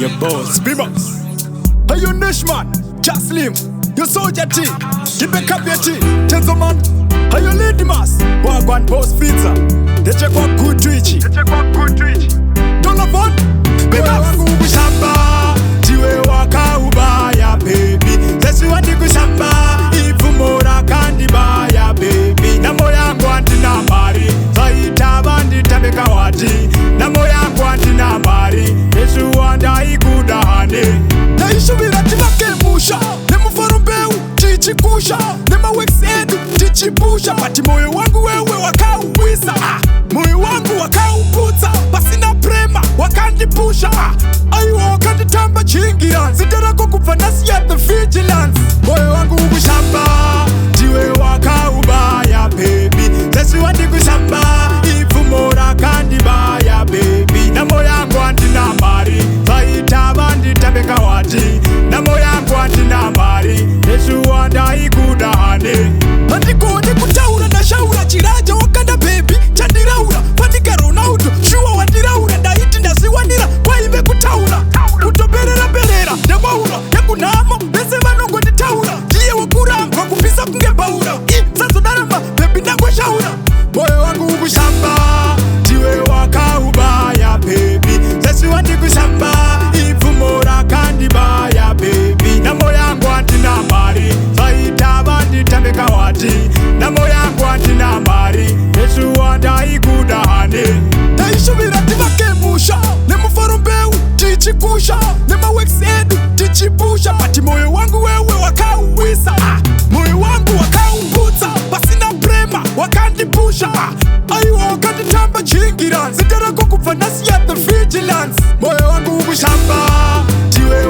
your boss. Bimas. Hey, you Nishman, Jaslim, you soldier T, keep a cup your tea, gentleman. Hey, you Lidimas, Wagwan Post Pizza. They check what good Twitchy. Don't have fun. Bimas. Shamba, Tiwe waka ubaya baby. Sesi wandi kushamba, ifumora kandi baya baby. Namo yangu antina mari, zaita bandi tabeka wati. Namo yangu antina mari, Yesu wanda ikudahane. Na ishu virati makebusha, nemu farumbeu, chichikusha. Nema wexedu, chichibusha. Pati moyo wangu wewe wakauwisa. Moyo wangu wakauputa, pasina prema, wakandipusha. Ayo wakanditamba chingira, zitarako kufanasi ya the vigilance. Moyo wangu kushamba, tiwe wakaubaya baby. Sesi wandi kushamba, ifumora kandi baya baby. Namo yangu antina mari, zaita bandi tabeka wati. Namo yangu antina mari, Yesu wanda ikudahane. Andikode kutaura na shaura chiraja wakanda baby. Chandiraura, pandikaro nauto, shuwa wandiraura. Ndaiti ndasiwanira, kwa ibe kutaura. Kutoberera berera, ndewaura, yakunamo, bese vanongo nditaura. Tiye wakuramba, kupisa kungebaura. Sazo darama, baby ndakwe shaura. Moyo wangu kushamba, tiwe wakaubaya baby. Sesi wandi kushamba, ifumora kandi baya baby. Namo yangu antina mari, zaita bandi tabeka wati. Namo yangu antina mari, Yesu wanda ikudahane. Naishu virati makebusha, nemu farumbeu, chichikusha. Nema wexedu, chichibusha. Pati moyo wangu wewe wakauwisa. Moyo wangu wakauputa, pasina prema, wakandipusha. Ayo wakanditamba chingira, zitarako kufanasi ya the vigilance. Moyo wangu kushamba, tiwe